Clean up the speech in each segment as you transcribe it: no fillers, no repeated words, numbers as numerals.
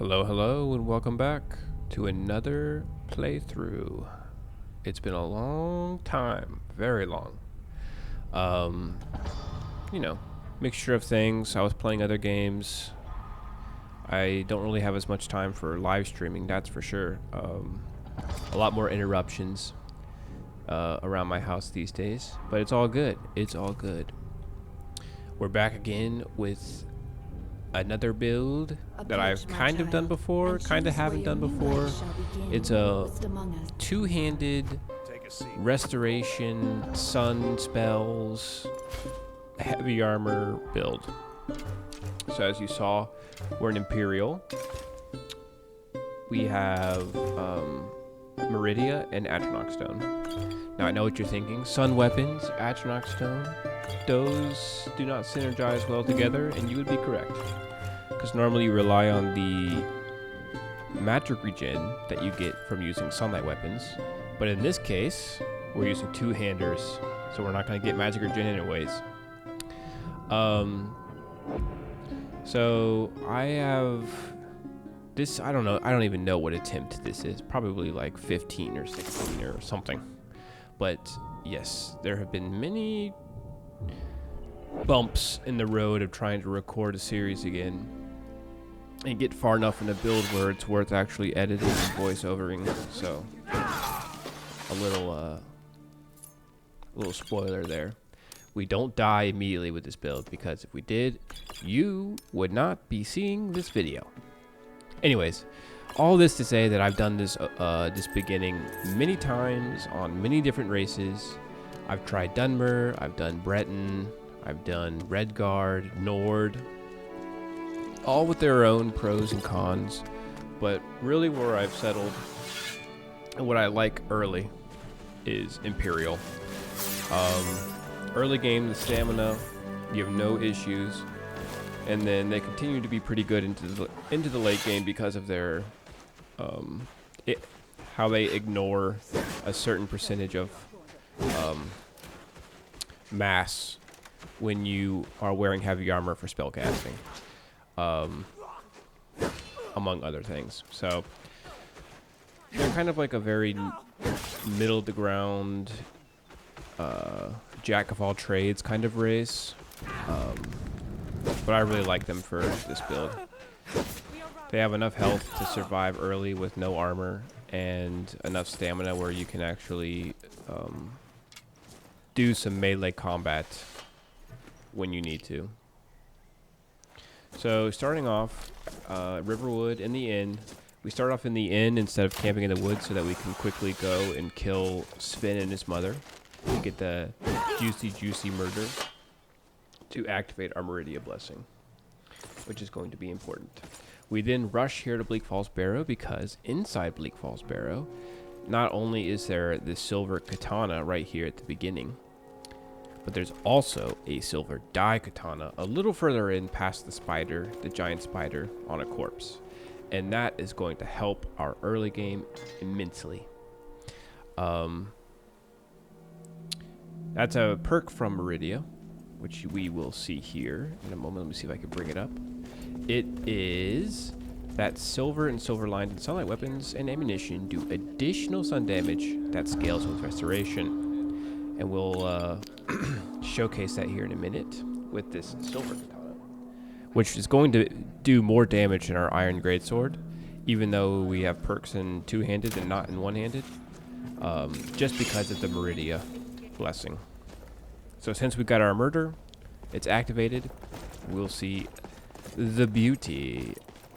Hello, hello, and welcome back to another playthrough. It's been a long time, very long. You know, mixture of things. I was playing other games. I don't really have as much time for live streaming, that's for sure. A lot more interruptions around my house these days, but it's all good. It's all good. We're back again with another build that I've kind of done before, kind of haven't done before. It's a two-handed restoration, sun spells, heavy armor build. So as you saw, we're an Imperial. We have Meridia and Atronach stone. Now I know what you're thinking. Sun weapons, Atronach stone. Those do not synergize well together, and you would be correct. Because normally you rely on the magic regen that you get from using sunlight weapons. But in this case, we're using two-handers, so we're not going to get magic regen anyways. So I have this, I don't know, I don't even know what attempt this is. Probably like 15 or 16 or something. But yes, there have been many bumps in the road of trying to record a series again and get far enough in a build where it's worth actually editing and voiceovering. So a little spoiler there. We don't die immediately with this build, because if we did, you would not be seeing this video. Anyways, all this to say that I've done this this beginning many times on many different races. I've tried Dunmer, I've done Breton, I've done Redguard, Nord, all with their own pros and cons. But really where I've settled and what I like early is Imperial. Early game, the stamina, you have no issues. And then they continue to be pretty good into the late game because of their how they ignore a certain percentage of mass when you are wearing heavy armor for spellcasting, among other things. So they're kind of like a very middle of the ground, jack of all trades kind of race. But I really like them for this build. They have enough health to survive early with no armor, and enough stamina where you can actually do some melee combat when you need to. So starting off, Riverwood in the inn. We start off in the inn instead of camping in the woods so that we can quickly go and kill Sven and his mother to get the juicy murder to activate our Meridia blessing, which is going to be important. We then rush here to Bleak Falls Barrow, because inside Bleak Falls Barrow, not only is there the silver katana right here at the beginning, but there's also a silver dye katana a little further in past the spider, the giant spider on a corpse. And that is going to help our early game immensely. That's a perk from Meridia, which we will see here in a moment. Let me see if I can bring it up. It is that silver and silver-lined and sunlight weapons and ammunition do additional sun damage that scales with restoration. And we'll showcase that here in a minute with this silver katana, which is going to do more damage than our iron greatsword, even though we have perks in two-handed and not in one-handed, just because of the Meridia blessing. So since we've got our murder, it's activated, we'll see the beauty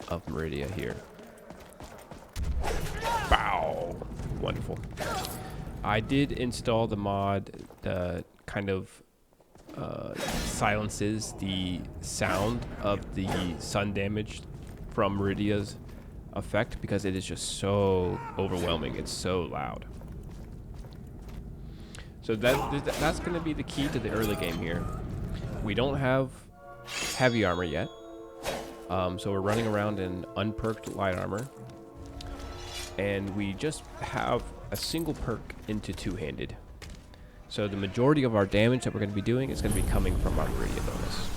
of Meridia here. Bow! Wonderful. I did install the mod that kind of silences the sound of the sun damage from Meridia's effect, because it is just so overwhelming. It's so loud. So that's going to be the key to the early game here. We don't have heavy armor yet, so we're running around in unperked light armor, and we just have a single perk into two-handed. So the majority of our damage that we're going to be doing is going to be coming from our Meridia bonus.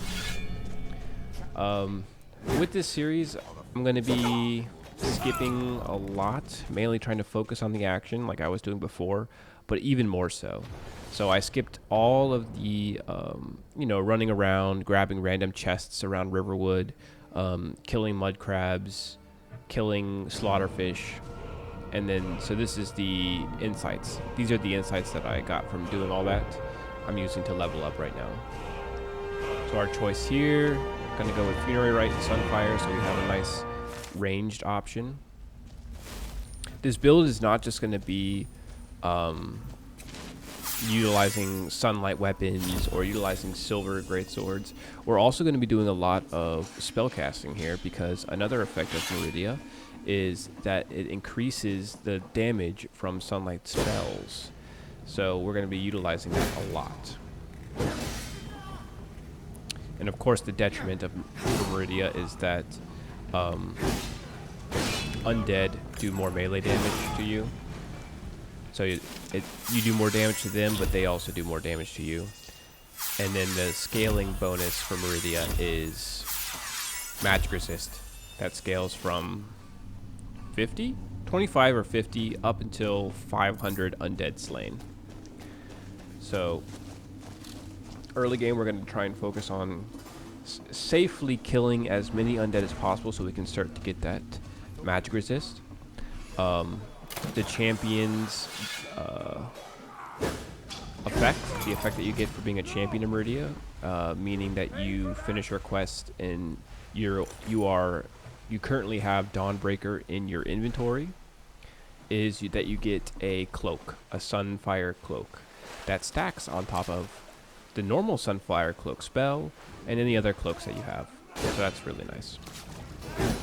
With this series, I'm going to be skipping a lot, mainly trying to focus on the action like I was doing before, but even more so. So I skipped all of the, you know, running around, grabbing random chests around Riverwood, killing mud crabs, killing slaughterfish, and then, so this is the insights. These are the insights that I got from doing all that. I'm using to level up right now. So our choice here, gonna go with Funerary Rite and Sunfire, so we have a nice ranged option. This build is not just gonna be utilizing sunlight weapons or utilizing silver greatswords. We're also going to be doing a lot of spellcasting here, because another effect of Meridia is that it increases the damage from sunlight spells. So we're going to be utilizing that a lot. And of course the detriment of Meridia is that undead do more melee damage to you. So you do more damage to them, but they also do more damage to you. And then the scaling bonus for Meridia is magic resist. That scales from 50, 25 or 50 up until 500 undead slain. So early game, we're going to try and focus on safely killing as many undead as possible so we can start to get that magic resist. The champion's effect, the effect that you get for being a champion in Meridia, meaning that you finish your quest and you currently have Dawnbreaker in your inventory, is that you get a cloak, a Sunfire cloak, that stacks on top of the normal Sunfire cloak spell and any other cloaks that you have. So that's really nice.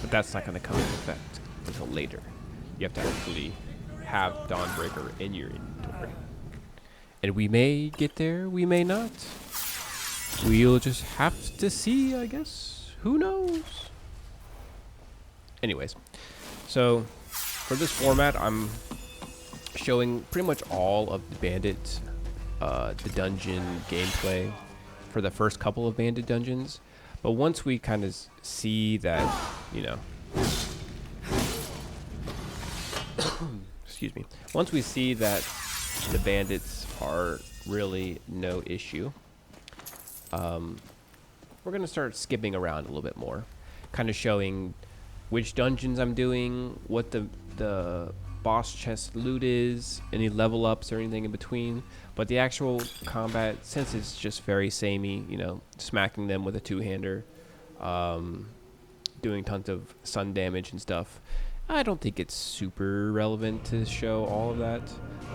But that's not going to come into effect until later. You have to actually have Dawnbreaker in your inventory. And we may get there, we may not. We'll just have to see, I guess. Who knows? Anyways, so for this format, I'm showing pretty much all of the bandit, the dungeon gameplay for the first couple of bandit dungeons. But once we kind of see that, you know, excuse me. Once we see that the bandits are really no issue, we're going to start skipping around a little bit more, kind of showing which dungeons I'm doing, what the boss chest loot is, any level ups or anything in between. But the actual combat, since it's just very samey, you know, smacking them with a two-hander, doing tons of sun damage and stuff, I don't think it's super relevant to show all of that.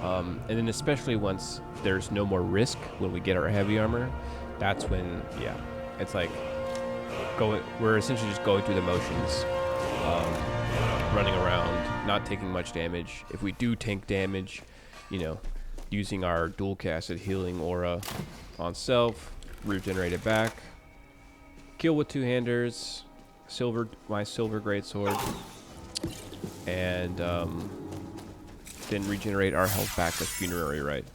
And then especially once there's no more risk when we get our heavy armor, that's when, yeah, it's like we're essentially just going through the motions, running around, not taking much damage. If we do tank damage, you know, using our dual casted healing aura on self, regenerate it back, kill with two-handers, my silver greatsword, and then regenerate our health back with Funerary Rite.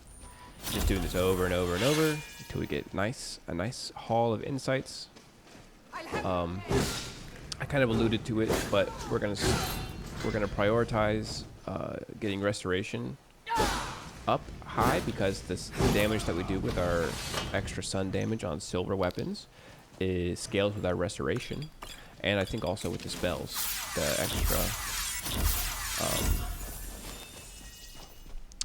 Just doing this over and over and over until we get a nice haul of insights. I kind of alluded to it, but we're gonna prioritize getting restoration up high, because the damage that we do with our extra sun damage on silver weapons scales with our restoration, and I think also with the spells,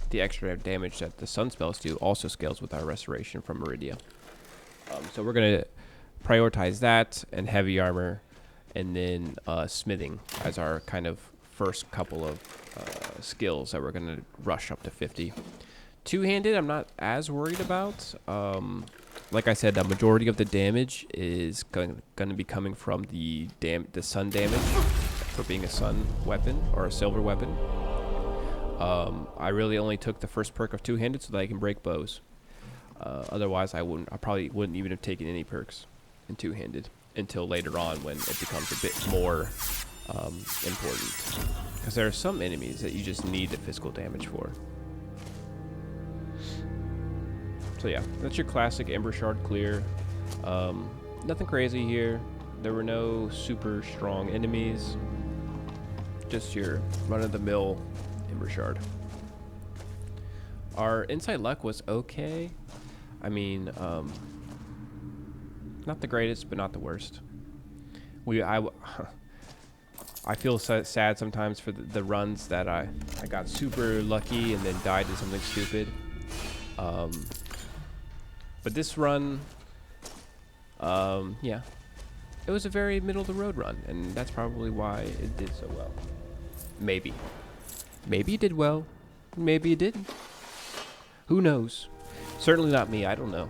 the extra damage that the sun spells do also scales with our restoration from Meridia. So we're gonna prioritize that and heavy armor, and then smithing as our kind of first couple of skills that we're gonna rush up to 50. Two-handed, I'm not as worried about. Like I said, the majority of the damage is going to be coming from the sun damage for being a sun weapon or a silver weapon. I really only took the first perk of two-handed so that I can break bows. Otherwise, I probably wouldn't even have taken any perks in two-handed until later on, when it becomes a bit more important. Because there are some enemies that you just need the physical damage for. So yeah, that's your classic Ember Shard clear. Nothing crazy here. There were no super strong enemies. Just your run-of-the-mill Ember Shard. Our inside luck was okay. I mean, not the greatest, but not the worst. I feel sad sometimes for the runs that I got super lucky and then died to something stupid. But this run, yeah, it was a very middle-of-the-road run, and that's probably why it did so well. Maybe. Maybe it did well. Maybe it didn't. Who knows? Certainly not me. I don't know.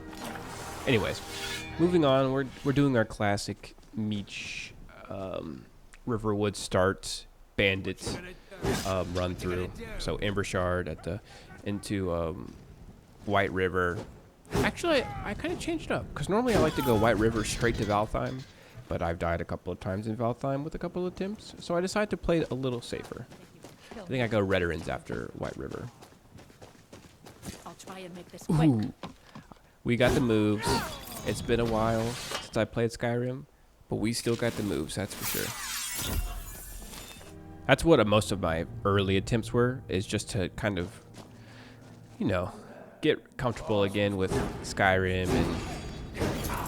Anyways, moving on. We're doing our classic Meech Riverwood start bandit run through. So Ember Shard into White River. Actually, I kind of changed it up because normally I like to go White River straight to Valtheim, but I've died a couple of times in Valtheim with a couple of attempts, so I decided to play it a little safer. I think I go Redderins after White River. I'll try and make this quick. Ooh, we got the moves. It's been a while since I played Skyrim, but we still got the moves, that's for sure. That's what most of my early attempts were, is just to kind of, you know, get comfortable again with Skyrim and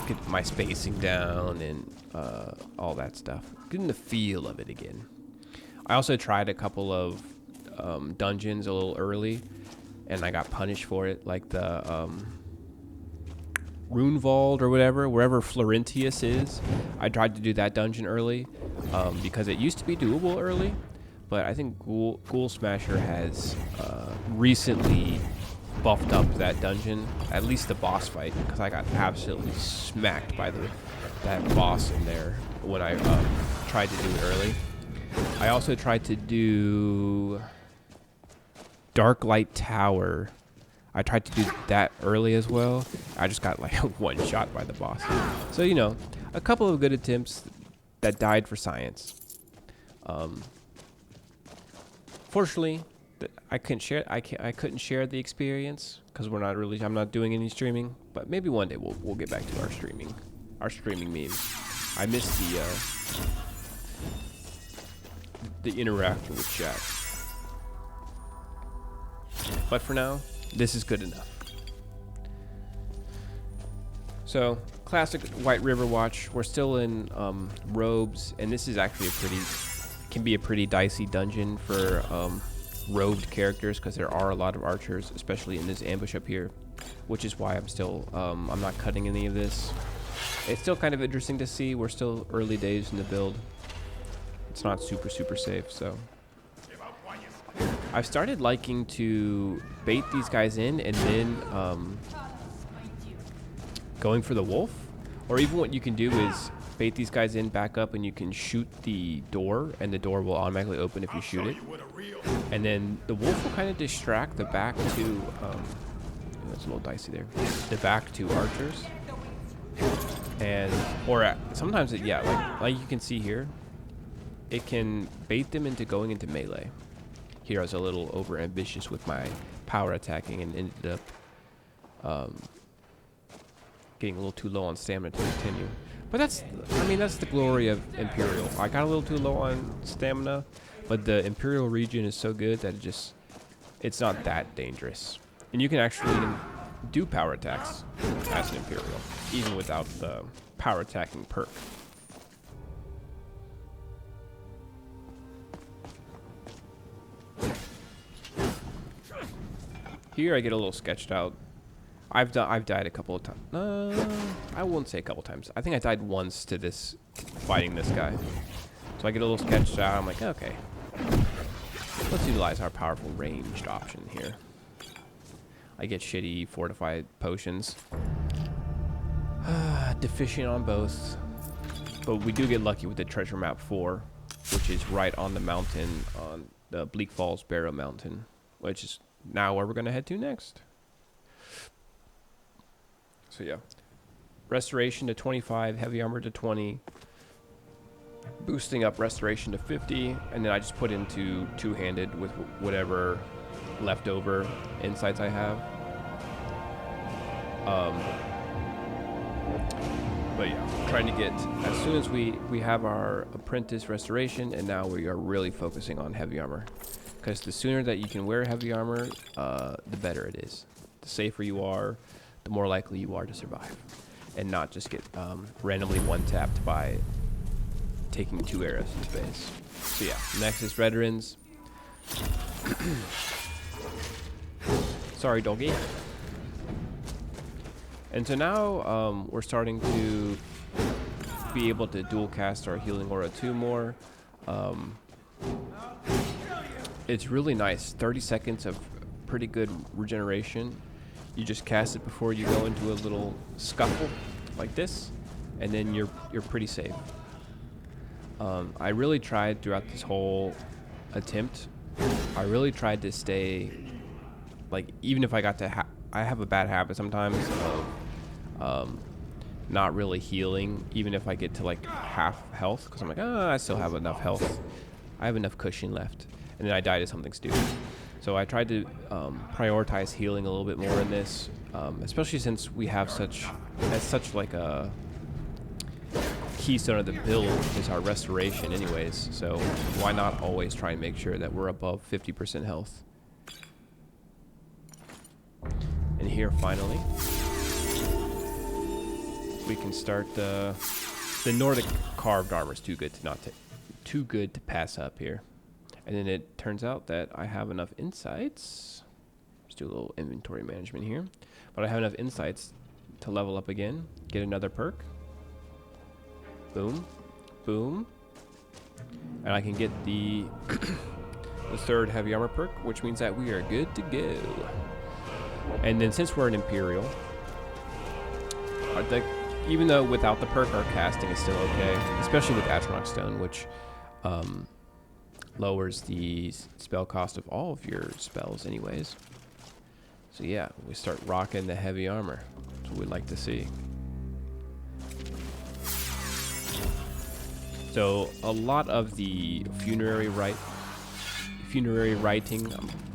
get my spacing down and all that stuff. Getting the feel of it again. I also tried a couple of dungeons a little early, and I got punished for it, like the Runevald or whatever, wherever Florentius is. I tried to do that dungeon early because it used to be doable early, but I think Ghoul Smasher has recently buffed up that dungeon, at least the boss fight, because I got absolutely smacked by that boss in there when I tried to do it early. I also tried to do Dark Light Tower. I tried to do that early as well. I just got like one shot by the boss. So, you know, a couple of good attempts that died for science. Fortunately, I couldn't share. I couldn't share the experience because I'm not doing any streaming. But maybe one day we'll get back to our streaming memes. I missed the interaction with chat. But for now, this is good enough. So, classic White River watch. We're still in robes, and this is actually can be a pretty dicey dungeon for robed characters because there are a lot of archers, especially in this ambush up here, which is why I'm still I'm not cutting any of this. It's still kind of interesting to see. We're still early days in the build. It's not super safe, so I've started liking to bait these guys in and then going for the wolf, or even what you can do is bait these guys in, back up, and you can shoot the door, and the door will automatically open if you shoot it. And then the wolf will kind of distract the back two. That's a little dicey there. The back two archers, sometimes like you can see here, it can bait them into going into melee. Here I was a little over ambitious with my power attacking and ended up getting a little too low on stamina to continue. But that's the glory of Imperial. I got a little too low on stamina, but the Imperial region is so good that it's not that dangerous. And you can actually do power attacks as an Imperial, even without the power attacking perk. Here I get a little sketched out. I've died a couple of times. I won't say a couple times. I think I died once to fighting this guy. So I get a little sketched out. I'm like, okay, let's utilize our powerful ranged option here. I get shitty fortified potions. Deficient on both. But we do get lucky with the treasure map 4, which is right on the mountain, on the Bleak Falls Barrow Mountain, which is now where we're going to head to next. So yeah, restoration to 25, heavy armor to 20, boosting up restoration to 50, and then I just put into two-handed with whatever leftover insights I have. But yeah, trying to get, as soon as we have our apprentice restoration, and now we are really focusing on heavy armor. Because the sooner that you can wear heavy armor, the better it is. The safer you are, the more likely you are to survive. And not just get randomly one-tapped by taking 2 arrows in space. So yeah, Nexus veterans. Sorry, doggy. And so now we're starting to be able to dual cast our healing aura 2 more. It's really nice. 30 seconds of pretty good regeneration. You just cast it before you go into a little scuffle like this, and then you're pretty safe. I really tried throughout this whole attempt. I really tried to stay, like, even if I got to, I have a bad habit sometimes of not really healing, even if I get to like half health, because I'm like, oh, I still have enough health. I have enough cushion left, and then I die to something stupid. So I tried to prioritize healing a little bit more in this, especially since we have such like a keystone of the build is our restoration anyways. So why not always try and make sure that we're above 50% health. And here finally we can start the Nordic carved armor is too good to pass up here. And then it turns out that I have enough insights. Let's do a little inventory management here. But I have enough insights to level up again, get another perk. Boom, boom. And I can get the the 3rd heavy armor perk, which means that we are good to go. And then since we're an Imperial, even though without the perk our casting is still okay, especially with Atronach Stone, which lowers the spell cost of all of your spells anyways. So yeah, we start rocking the heavy armor. That's what we'd like to see. So a lot of the funerary writing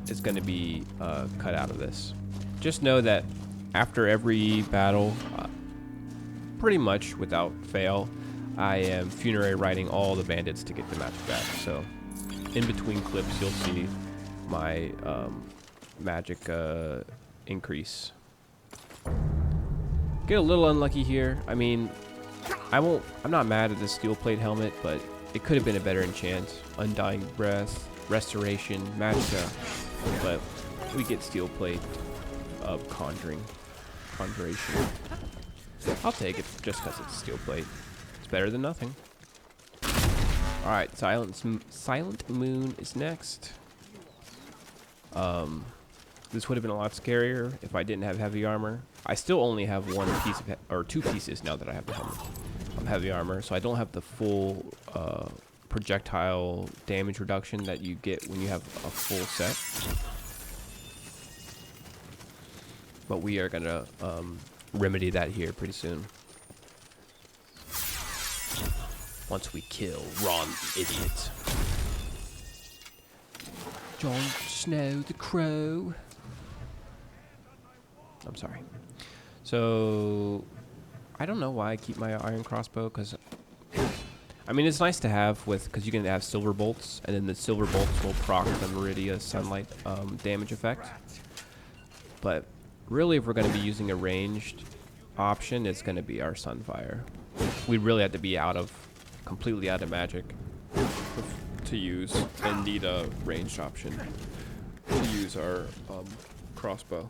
is going to be cut out of this. Just know that after every battle, pretty much without fail, I am funerary writing all the bandits to get the magic back. So in between clips, you'll see my magic increase. Get a little unlucky here. I mean, I'm not mad at the steel plate helmet, but it could have been a better enchant. Undying Breath, Restoration, Magicka, but we get steel plate of conjuration. I'll take it just because it's steel plate. It's better than nothing. All right, Silent Moon is next. This would have been a lot scarier if I didn't have heavy armor. I still only have 1 piece or 2 pieces now that I have the helmet of heavy armor, so I don't have the full projectile damage reduction that you get when you have a full set. But we are gonna remedy that here pretty soon. Once we kill Ron the idiot. Jon Snow the Crow. I'm sorry. So I don't know why I keep my iron crossbow, because I mean it's nice to have because you can have silver bolts, and then the silver bolts will proc the Meridia sunlight damage effect. But really, if we're going to be using a ranged option, it's going to be our Sunfire. We really have to be completely out of magic to use, and need a ranged option to use our crossbow.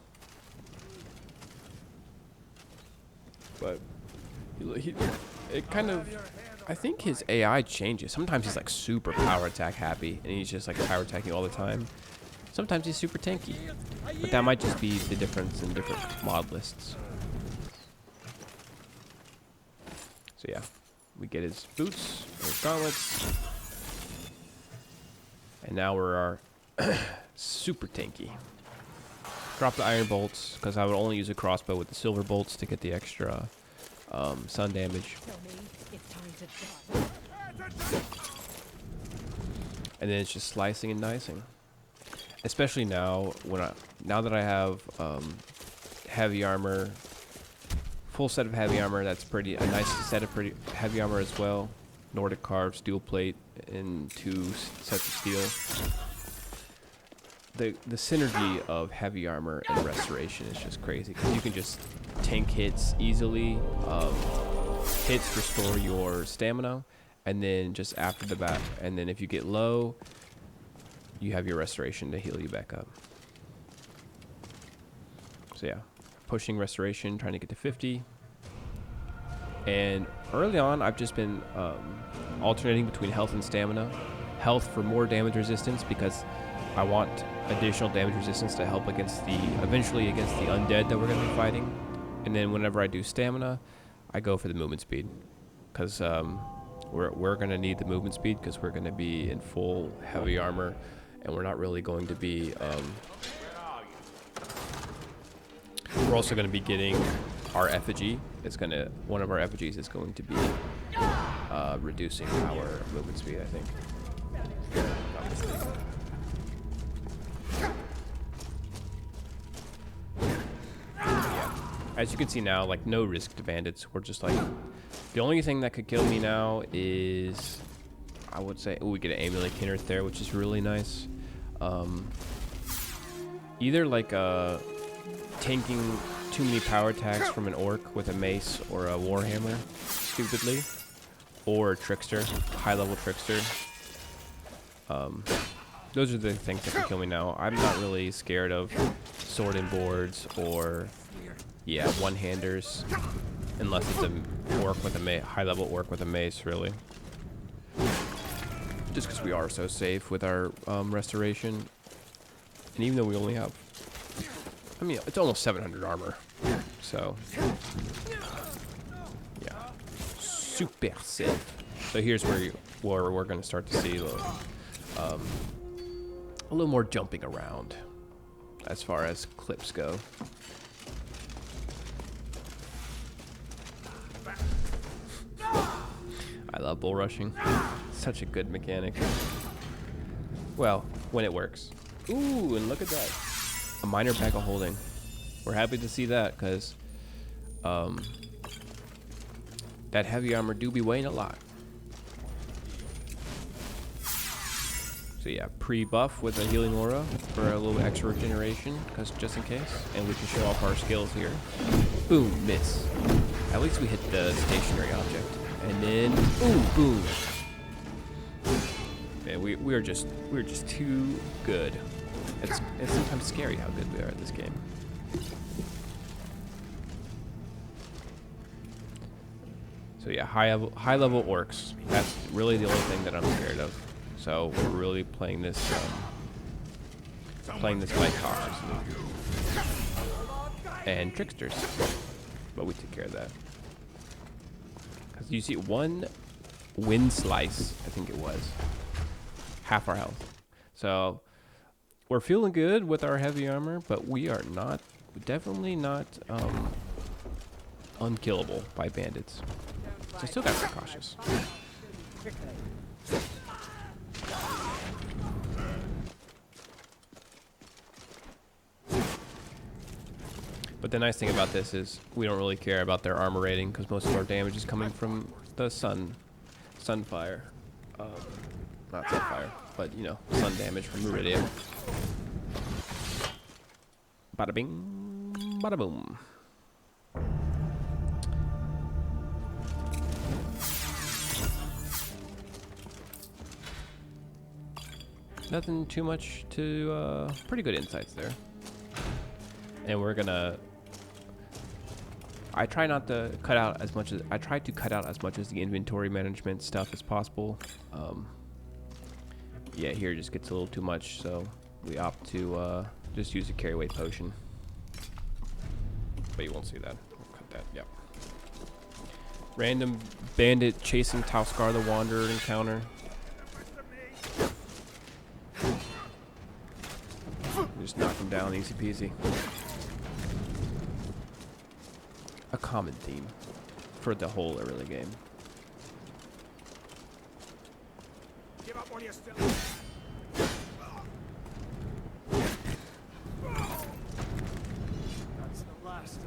But it kind of, I think his AI changes. Sometimes he's like super power attack happy, and he's just like power attacking all the time. Sometimes he's super tanky, but that might just be the difference in different Modlists. So yeah, we get his boots, his gauntlets, and now we're our super tanky. Drop the iron bolts, because I would only use a crossbow with the silver bolts to get the extra sun damage. And then it's just slicing and dicing. Especially now, now that I have heavy armor full set of heavy armor. That's pretty a nice set of pretty heavy armor as well. Nordic carves, dual plate, and 2 sets of steel. The synergy of heavy armor and restoration is just crazy because you can just tank hits easily. Hits restore your stamina, and then just after the bat, and then if you get low, you have your restoration to heal you back up. So yeah, pushing restoration, trying to get to 50. And early on, I've just been alternating between health and stamina. Health for more damage resistance because I want additional damage resistance to help eventually against the undead that we're going to be fighting. And then whenever I do stamina, I go for the movement speed because we're going to need the movement speed because we're going to be in full heavy armor, and we're not really going to be. We're also going to be getting our effigy. One of our effigies is going to be reducing our movement speed, I think. As you can see now, like, no risk to bandits. We're just like, the only thing that could kill me now is, I would say, we get an amulet Kinnert there, which is really nice. Either like tanking too many power attacks from an orc with a mace or a warhammer, stupidly, or a trickster, high level trickster. Those are the things that can kill me now. I'm not really scared of sword and boards or one-handers, unless it's a orc with a high-level orc with a mace, really. Just because we are so safe with our restoration, and even though we only have, I mean, it's almost 700 armor, so yeah, super safe. So here's where we're going to start to see a little more jumping around as far as clips go. I love bull rushing. Such a good mechanic. Well, when it works. Ooh, and look at that. A minor bag of holding. We're happy to see that because that heavy armor do be weighing a lot. So yeah, pre-buff with a healing aura for a little extra regeneration, because just in case, and we can show off our skills here. Boom, miss. At least we hit the stationary object, and then ooh, boom. Man, we're just too good. It's sometimes scary how good we are at this game. So yeah, high level orcs. That's really the only thing that I'm scared of. So we're really playing this quite cautiously. And tricksters, but we took care of that. Because you see, one wind slice, I think it was, half our health. So we're feeling good with our heavy armor, but we are definitely not unkillable by bandits. So still gotta be cautious. But the nice thing about this is we don't really care about their armor rating because most of our damage is coming from the sunfire. Not sunfire, but you know, sun damage from Meridia. Bada bing, bada boom. Nothing too much to, pretty good insights there. And we're gonna, I try to cut out as much as the inventory management stuff as possible. Yeah, here it just gets a little too much, so we opt to just use a carry weight potion. But you won't see that. We'll cut that, yep. Random bandit chasing Tauscar the Wanderer encounter. Just knock him down, easy peasy. A common theme for the whole early game. Give up while you're still. That's the last.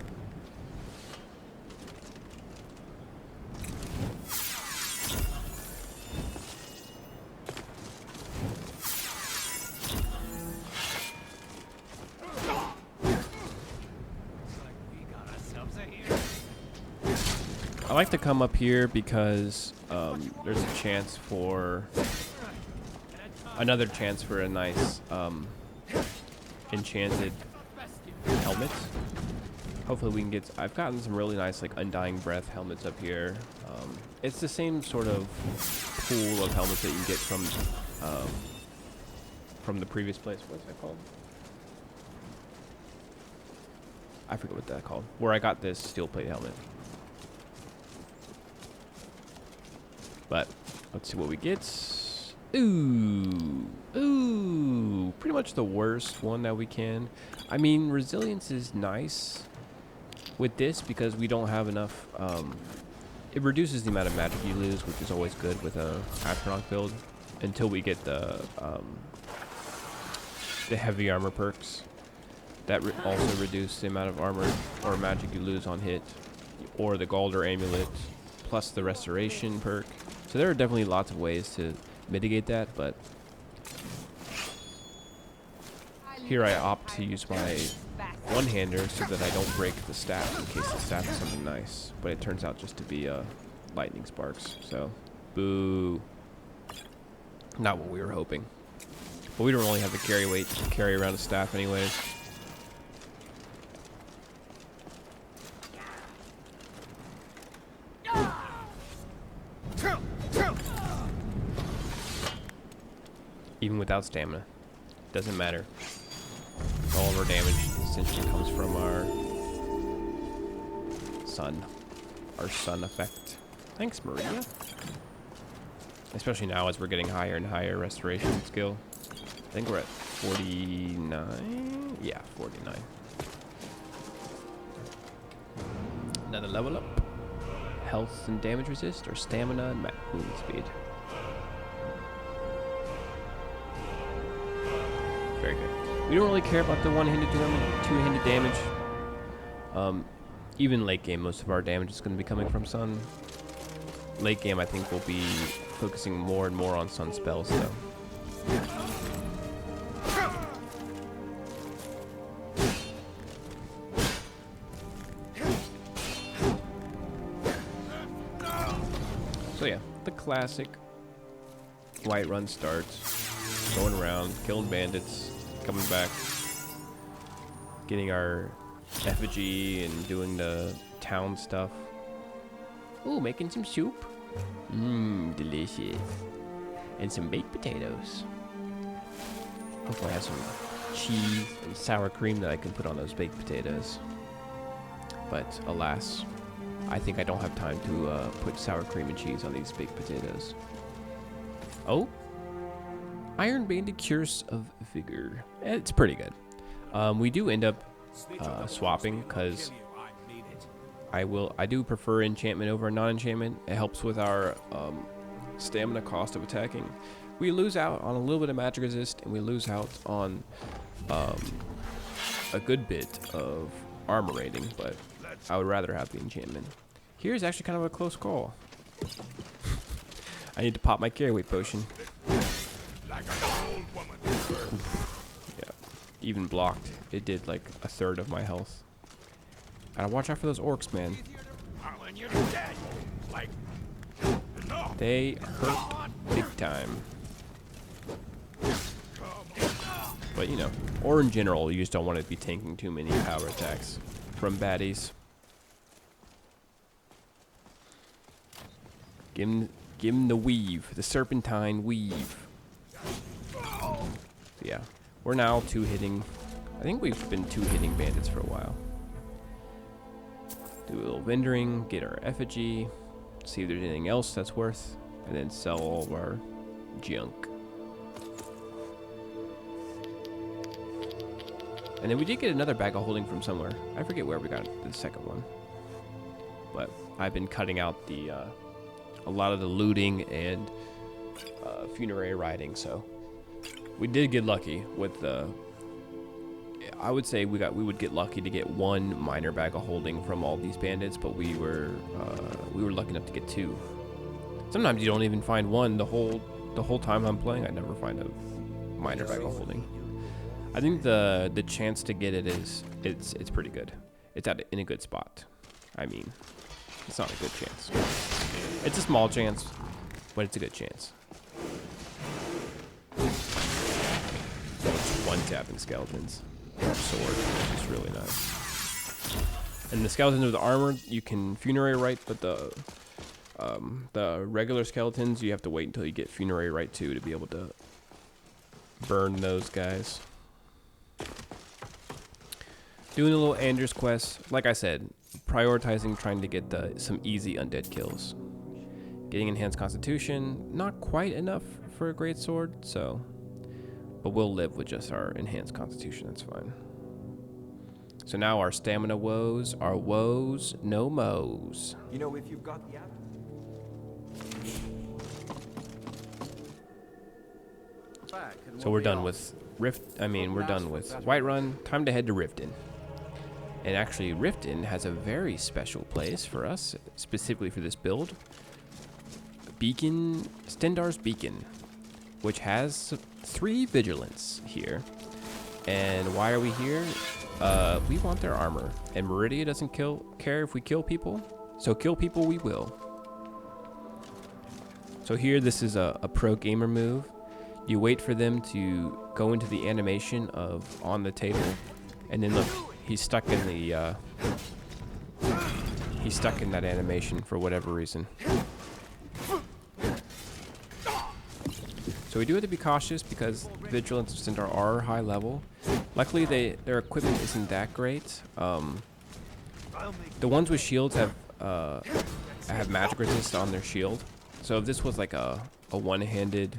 I like to come up here because there's a chance for another chance for a nice enchanted helmet. Hopefully we can get. I've gotten some really nice like Undying Breath helmets up here. It's the same sort of pool of helmets that you can get from the previous place. What's that called? I forget what that's called. Where I got this steel plate helmet. But let's see what we get. Ooh, ooh, pretty much the worst one that we can. I mean, resilience is nice with this because we don't have enough. It reduces the amount of magic you lose, which is always good with a Atronach build, until we get the heavy armor perks. That also reduce the amount of armor or magic you lose on hit, or the Galder amulet, plus the restoration perk. So there are definitely lots of ways to mitigate that, but here I opt to use my one-hander so that I don't break the staff in case the staff is something nice. But it turns out just to be lightning sparks, so boo. Not what we were hoping. But we don't really have the carry weight to carry around a staff anyways. Even without stamina. Doesn't matter. All of our damage essentially comes from our sun. Our sun effect. Thanks, Meridia. Especially now as we're getting higher and higher restoration skill. I think we're at 49? Yeah, 49. Another level up. Health and damage resist, or stamina and movement speed. Very good. We don't really care about the one-handed damage, two-handed damage. Even late game, most of our damage is going to be coming from sun. Late game, I think we'll be focusing more and more on sun spells, though. So yeah, the classic Whiterun starts. Going around, killing bandits, coming back, getting our effigy and doing the town stuff. Ooh, making some soup. Mmm, delicious. And some baked potatoes. Hopefully I have some cheese and sour cream that I can put on those baked potatoes. But alas, I think I don't have time to put sour cream and cheese on these baked potatoes. Oh. Iron Banded Curse of Vigor. It's pretty good. We do end up swapping because I do prefer enchantment over non-enchantment. It helps with our stamina cost of attacking. We lose out on a little bit of magic resist, and we lose out on a good bit of armor rating, but I would rather have the enchantment. Here's actually kind of a close call. I need to pop my carry weight potion. Yeah, even blocked, it did like a third of my health. Gotta watch out for those orcs, man. They hurt big time. But you know, or in general, you just don't want to be tanking too many power attacks from baddies. Give him the weave, the serpentine weave. Yeah, we're now two-hitting. I think we've been two-hitting bandits for a while. Do a little vendoring, get our effigy, see if there's anything else that's worth, and then sell all of our junk. And then we did get another bag of holding from somewhere. I forget where we got the second one. But I've been cutting out a lot of the looting and funerary riding, so we did get lucky with the. I would say we would get lucky to get one minor bag of holding from all these bandits, but we were lucky enough to get two. Sometimes you don't even find one the whole time I'm playing. I never find a minor bag of holding. I think the chance to get it is it's pretty good. It's in a good spot. I mean, It's not a good chance. It's a small chance, but it's a good chance. It's one-tapping skeletons. Sword, which is really nice. And the skeletons with the armor, you can funerary rite, but the regular skeletons, you have to wait until you get funerary rite 2 to be able to burn those guys. Doing a little Anders quest. Like I said, prioritizing trying to get some easy undead kills. Getting enhanced constitution, not quite enough for a great sword, so, but we'll live with just our enhanced constitution, that's fine. So now our stamina woes are woes no moes. You know, if you've got the app. So we're done with we're done with Whiterun. Time to head to Riften. And actually, Riften has a very special place for us, specifically for this build. Beacon, Stendarr's Beacon, which has 3 vigilance here. And why are we here? We want their armor. And Meridia doesn't care if we kill people. So kill people we will. So here, this is a pro gamer move. You wait for them to go into the animation of on the table, and then look, he's stuck in that animation for whatever reason. So we do have to be cautious because vigilance of Stendarr are high level. Luckily, their equipment isn't that great. The ones with shields have magic resist on their shield. So if this was like a one-hander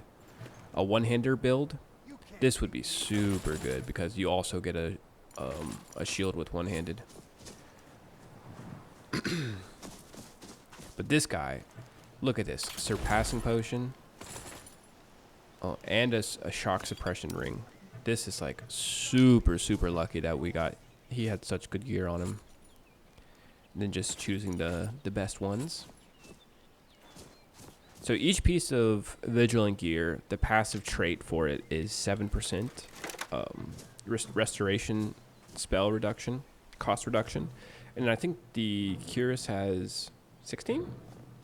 build, this would be super good because you also get a shield with one-handed. But this guy, look at this surpassing potion. Oh, and a shock suppression ring. This is like super lucky that he had such good gear on him. And then just choosing the best ones. So each piece of vigilant gear, the passive trait for it is 7% restoration spell reduction, cost reduction. And I think the Cuirass has 16,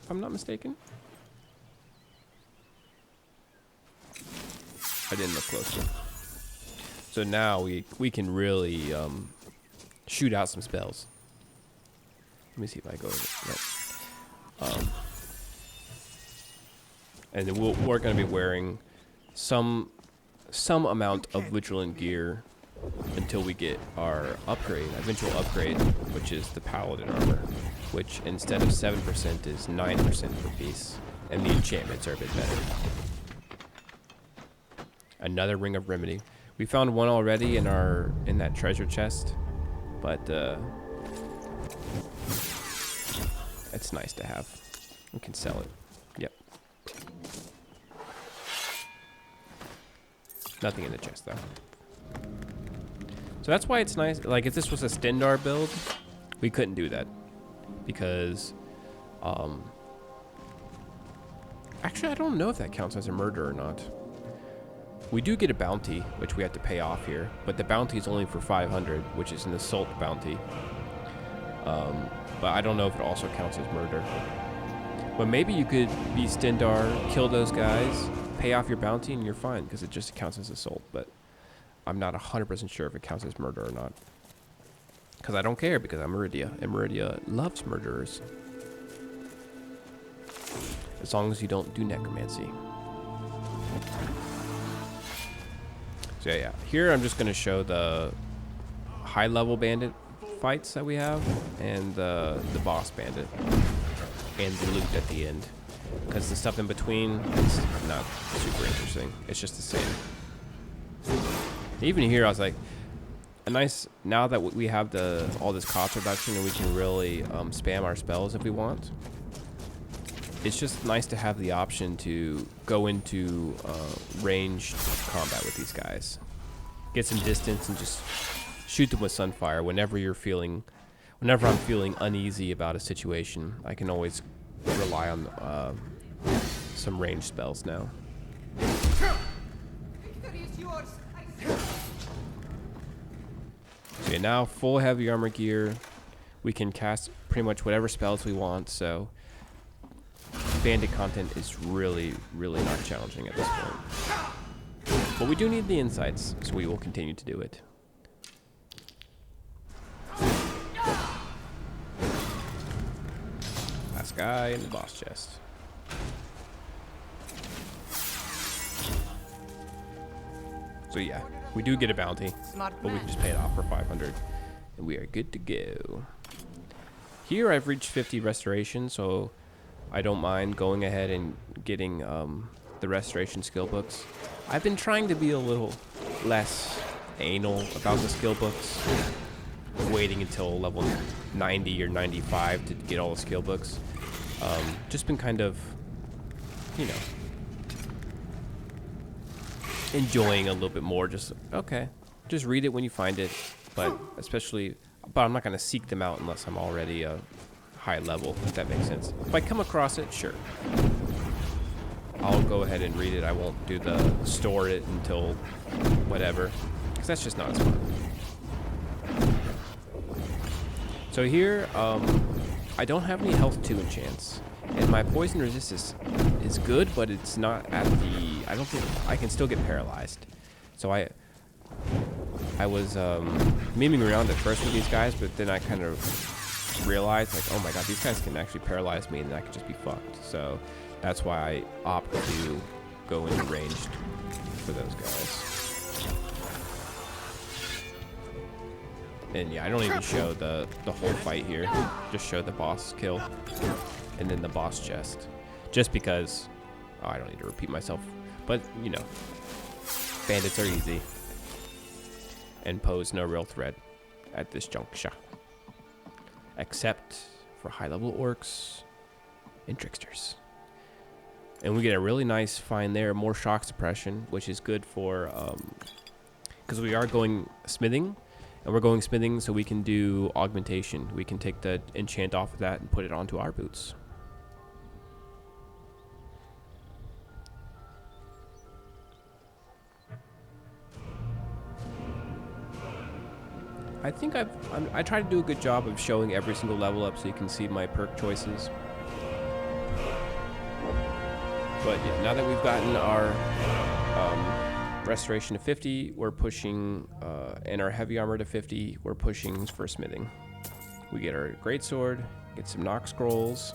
if I'm not mistaken. I didn't look closer. So now we can really shoot out some spells. Let me see if I go right. And then we're going to be wearing some amount of vigilant gear until we get our eventual upgrade, which is the paladin armor, which instead of 7% is 9% per piece, and the enchantments are a bit better. Another ring of remedy. We found one already in that treasure chest, but it's nice to have. We can sell it. Yep. Nothing in the chest though. So that's why it's nice. Like if this was a Stendarr build, we couldn't do that because, actually I don't know if that counts as a murder or not. We do get a bounty, which we have to pay off here, but the bounty is only for 500, which is an assault bounty. But I don't know if it also counts as murder. But maybe you could be Stendarr, kill those guys, pay off your bounty, and you're fine, because it just counts as assault. But I'm not 100% sure if it counts as murder or not. Because I don't care, because I'm Meridia, and Meridia loves murderers. As long as you don't do necromancy. So yeah, here I'm just going to show the high-level bandit fights that we have, and the boss bandit, and the loot at the end. Because the stuff in between is not super interesting. It's just the same. Even here, I was like, now that we have all this cost reduction and we can really spam our spells if we want, it's just nice to have the option to go into ranged combat with these guys. Get some distance and just shoot them with Sunfire whenever I'm feeling uneasy about a situation. I can always rely on some ranged spells now. So yeah, now full heavy armor gear. We can cast pretty much whatever spells we want, so bandit content is really, really not challenging at this point. But we do need the insights, so we will continue to do it. Last guy in the boss chest. So yeah, we do get a bounty, but we can just pay it off for 500, and we are good to go. Here I've reached 50 restoration, so I don't mind going ahead and getting the restoration skill books. I've been trying to be a little less anal about the skill books, waiting until level 90 or 95 to get all the skill books. Just been kind of, you know, enjoying a little bit more. Just, okay, just read it when you find it, but I'm not going to seek them out unless I'm already a high level, if that makes sense. If I come across it, sure, I'll go ahead and read it. I won't do the store it until whatever, because that's just not as fun. So here, I don't have any health 2 enchants, and my poison resistance is good, but it's not at the, I don't think, I can still get paralyzed. So I was memeing around at first with these guys, but then I kind of realized, like, oh my god, these guys can actually paralyze me and I could just be fucked. So that's why I opt to go into ranged for those guys. And yeah, I don't even show the whole fight here. Just show the boss kill and then the boss chest. Just because, oh, I don't need to repeat myself. But, you know, bandits are easy and pose no real threat at this juncture. Except for high-level orcs and tricksters. And we get a really nice find there, more shock suppression, which is good for, because we are going smithing, and we're going smithing so we can do augmentation. We can take the enchant off of that and put it onto our boots. I think I try to do a good job of showing every single level up so you can see my perk choices. But yeah, now that we've gotten our restoration to 50, we're pushing, and our heavy armor to 50, we're pushing for smithing. We get our greatsword, get some knock scrolls,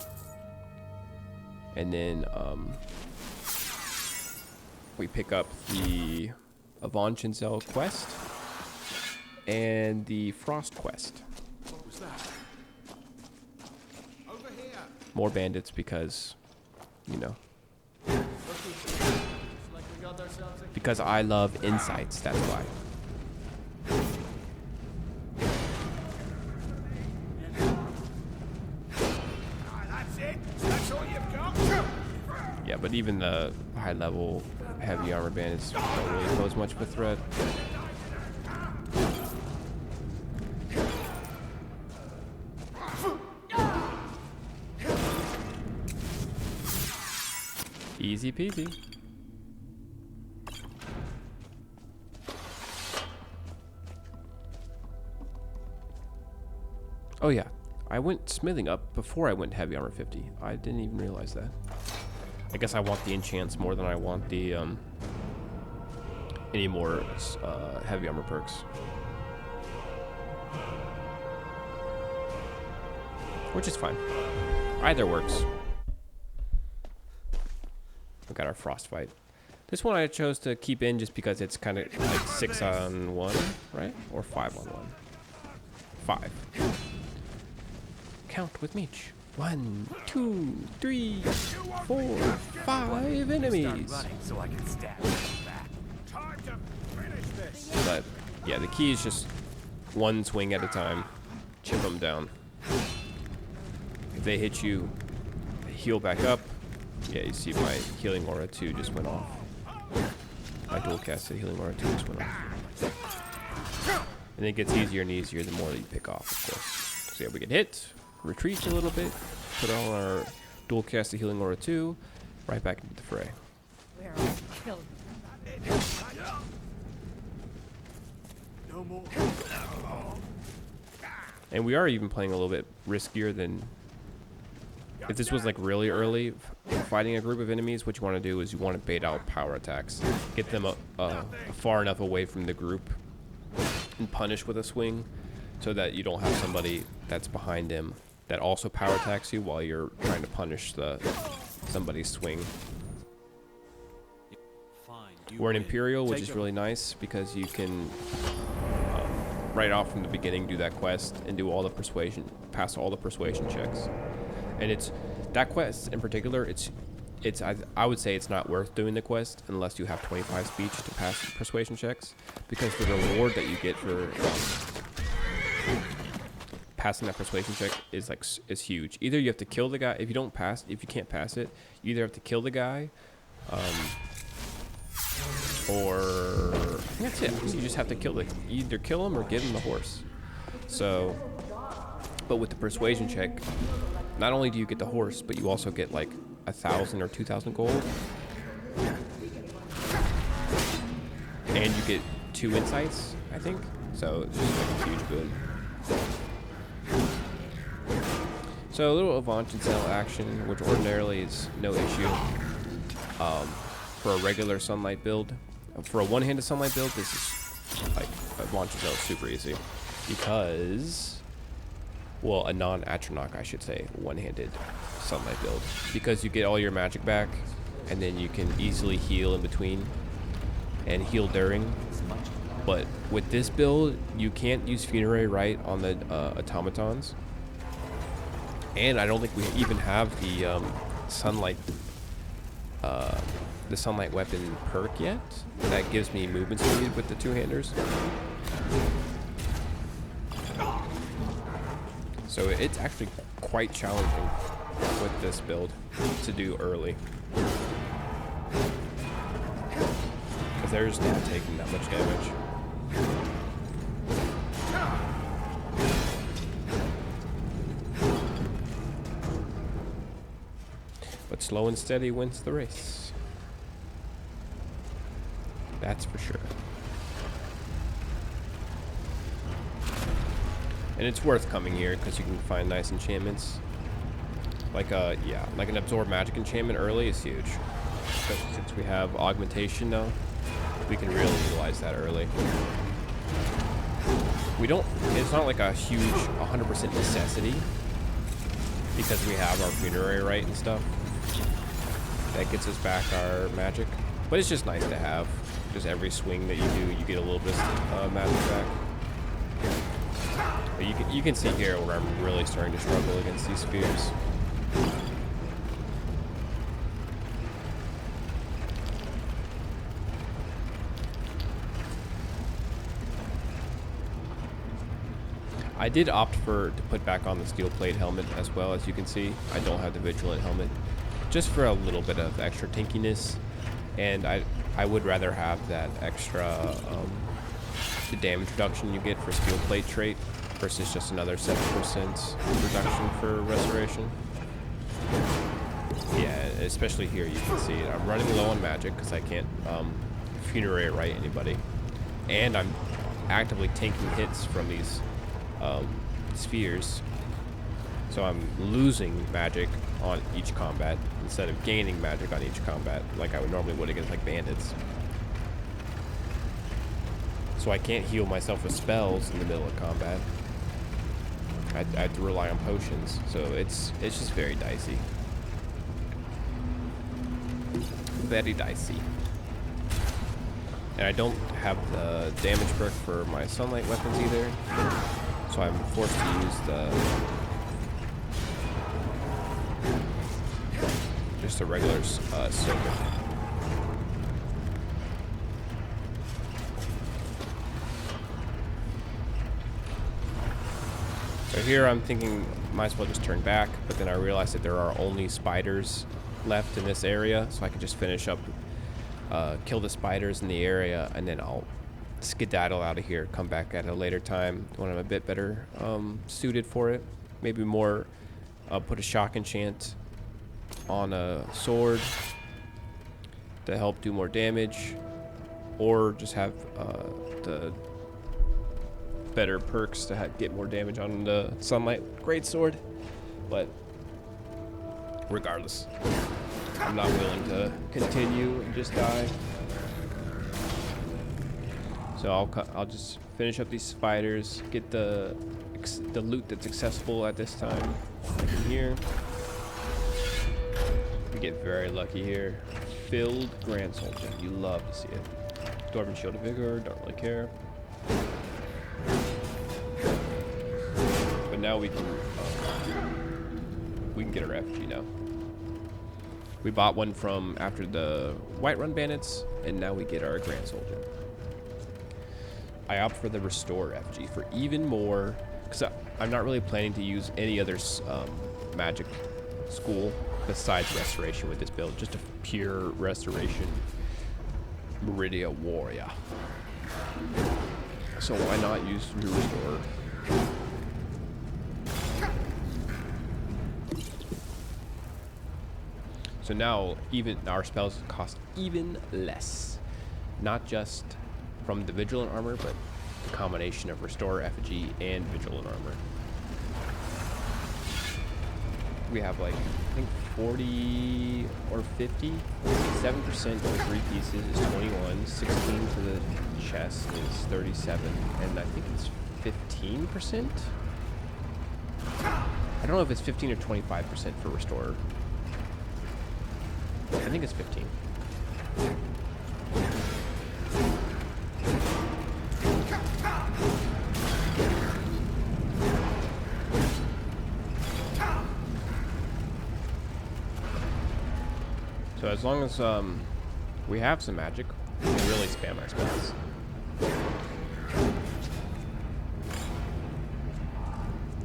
and then we pick up the Avon Chinzel quest and the Frost quest. What was that? Over here. More bandits because, you know, because I love insights, that's why. That's it. That's all you've got. Yeah, but even the high level heavy armor bandits don't really pose much of a threat. Easy peasy. Oh yeah, I went smithing up before I went heavy armor 50. I didn't even realize that. I guess I want the enchants more than I want the any more heavy armor perks. Which is fine. Either works. We got our frost fight. This one I chose to keep in just because it's kind of like 6-on-1, right? Or 5-on-1. 5. Count with Meech. 1, 2, 3, 4, 5 enemies. So I can stab back. Time to finish this. But yeah, the key is just one swing at a time. Chip them down. If they hit you, heal back up. Yeah, you see my healing aura 2 just went off. My dual casted healing aura 2 just went off. And it gets easier and easier the more that you pick off, of course. So yeah, we get hit, retreat a little bit, put on our dual casted healing aura 2, right back into the fray. Where are we killed? No more. And we are even playing a little bit riskier than if this was like really early fighting a group of enemies. What you want to do is you want to bait out power attacks, get them far enough away from the group and punish with a swing so that you don't have somebody that's behind him that also power attacks you while you're trying to punish somebody's swing. We're an Imperial, which is really nice because you can right off from the beginning do that quest and do all the persuasion, pass all the persuasion checks. And it's that quest in particular, I would say it's not worth doing the quest unless you have 25 speech to pass persuasion checks, because the reward that you get for passing that persuasion check is huge. Either you have to kill the guy. If you can't pass it, you either have to kill the guy, or that's it. You just have to either kill him or give him the horse. So, but with the persuasion check, not only do you get the horse, but you also get like 1,000 or 2,000 gold, and you get 2 insights, I think. So it's just like a huge boon. So a little Avant and Cell action, which ordinarily is no issue for a regular Sunlight build. For a one-handed Sunlight build, this is like Avant and Cell is super easy because, well, a non-Atronach, I should say, one-handed Sunlight build, because you get all your magic back, and then you can easily heal in between and heal during. But with this build, you can't use Funerary Rite on the automatons, and I don't think we even have the sunlight weapon perk yet. That gives me movement speed with the two-handers. So it's actually quite challenging with this build to do early, because they're just not taking that much damage. But slow and steady wins the race. That's for sure. And it's worth coming here because you can find nice enchantments. Like like an absorb magic enchantment early is huge. Especially since we have augmentation now, we can really utilize that early. It's not like a huge 100% necessity, because we have our Funerary Rite and stuff. That gets us back our magic. But it's just nice to have. Just every swing that you do, you get a little bit of magic back. But you can see here where I'm really starting to struggle against these spheres. I did opt to put back on the steel plate helmet as well. As you can see, I don't have the vigilant helmet, just for a little bit of extra tinkiness, and I would rather have that extra the damage reduction you get for steel plate trait versus just another 7% reduction for restoration. Yeah, especially here you can see it. I'm running low on magic because I can't Funerary Rite anybody, and I'm actively tanking hits from these spheres, so I'm losing magic on each combat instead of gaining magic on each combat like I would normally would against like bandits. So I can't heal myself with spells in the middle of combat. I have to rely on potions, so it's just very dicey. Very dicey. And I don't have the damage perk for my sunlight weapons either, so I'm forced to use just a regular silver. So here I'm thinking might as well just turn back, but then I realized that there are only spiders left in this area, so I could just finish up, kill the spiders in the area, and then I'll skedaddle out of here, come back at a later time when I'm a bit better suited for it. Maybe more, put a shock enchant on a sword to help do more damage, or just have the better perks to get more damage on the Sunlight Greatsword. But regardless, I'm not willing to continue and just die. So I'll just finish up these spiders, get the loot that's accessible at this time. Like in here. We get very lucky here. Filled Grand Soldier. You love to see it. Dwarven Shield of Vigor, don't really care. But now we can get our effigy now. We bought one from after the Whiterun bandits, and now we get our Grand Soldier. I opt for the Restore effigy for even more, because I'm not really planning to use any other magic school besides Restoration with this build. Just a pure Restoration Meridia warrior. So why not use Restore? So now even our spells cost even less. Not just from the Vigilant armor, but the combination of Restore effigy and Vigilant armor. We have like, I think 40 or 50, 7% for 3 pieces is 21, 16 to the chest is 37, and I think it's 15%? I don't know if it's 15 or 25% for Restorer. I think it's 15. So as long as we have some magic, we can really spam our spells.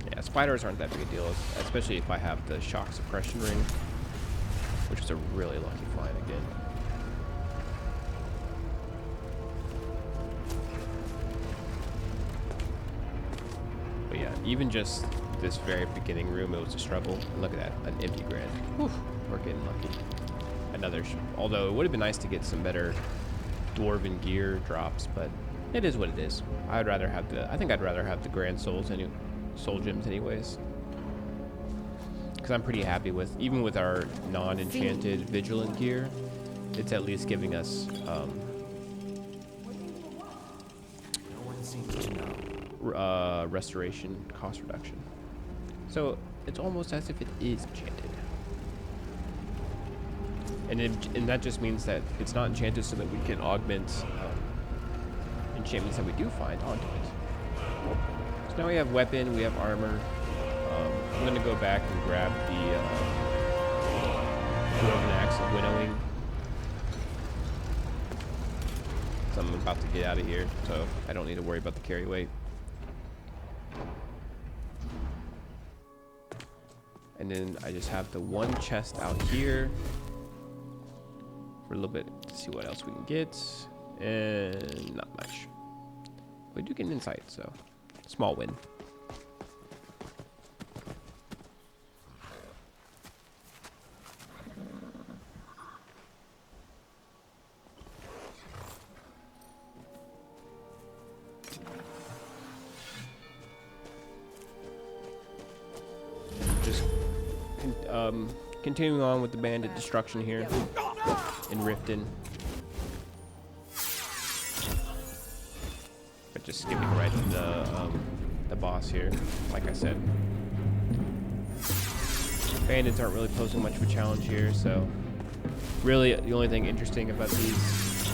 Yeah, spiders aren't that big a deal, especially if I have the shock suppression ring, which is a really lucky find again. But yeah, even just this very beginning room, it was a struggle. And look at that, an empty grand. Whew, we're getting lucky. Another, although it would have been nice to get some better dwarven gear drops, but it is what it is. I'd rather have the, I think I'd rather have the grand soul gems anyways. Because I'm pretty happy with, even with our non-enchanted vigilant gear, it's at least giving us restoration cost reduction. So it's almost as if it is enchanted. And that just means that it's not enchanted so that we can augment enchantments that we do find onto it. So now we have weapon, we have armor. I'm going to go back and grab the Dwarven Axe of Winnowing. So I'm about to get out of here, so I don't need to worry about the carry weight. And then I just have the one chest out here for a little bit to see what else we can get. And not much. We do get an insight, so small win. Continuing on with the bandit destruction here in Riften. But just skipping right to the boss here, like I said. Bandits aren't really posing much of a challenge here, so really the only thing interesting about these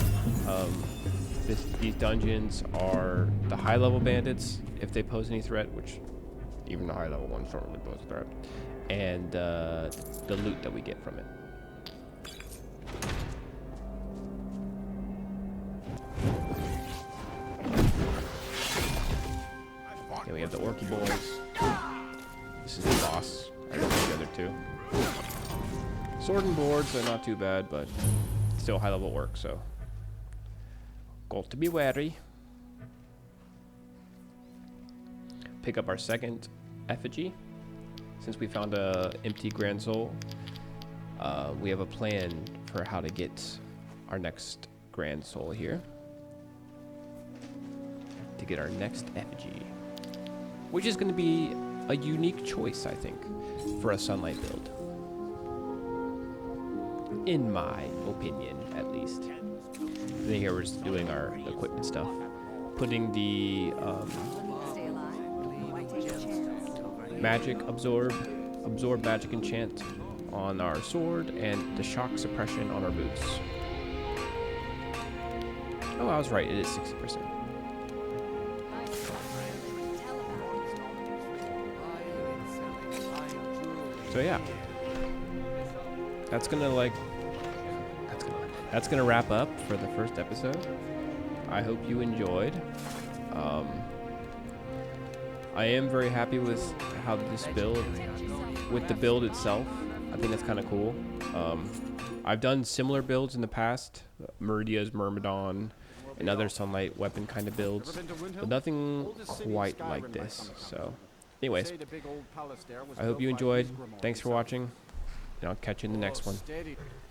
dungeons are the high level bandits, if they pose any threat, which even the high level ones don't really pose a threat. And the loot that we get from it. Yeah, we have the Orky boys. This is the boss. I don't know the other two. Sword and boards are not too bad, but still high level work, so got to be wary. Pick up our second effigy. Since we found a empty Grand Soul, we have a plan for how to get our next Grand Soul here. To to get our next effigy, which is going to be a unique choice, I think, for a sunlight build. In my opinion, at least. And then here we're just doing our equipment stuff. Putting the Stay alive. Why take a chance? magic absorb magic enchant on our sword, and the shock suppression on our boots. Oh, I was right, it is 60%. So yeah, that's gonna wrap up for the first episode. I hope you enjoyed. I am very happy with how this build, with the build itself. I think that's kind of cool. I've done similar builds in the past, Meridia's Myrmidon, and other sunlight weapon kind of builds, but nothing quite like this. So, anyways, I hope you enjoyed. Thanks for watching, and I'll catch you in the next one.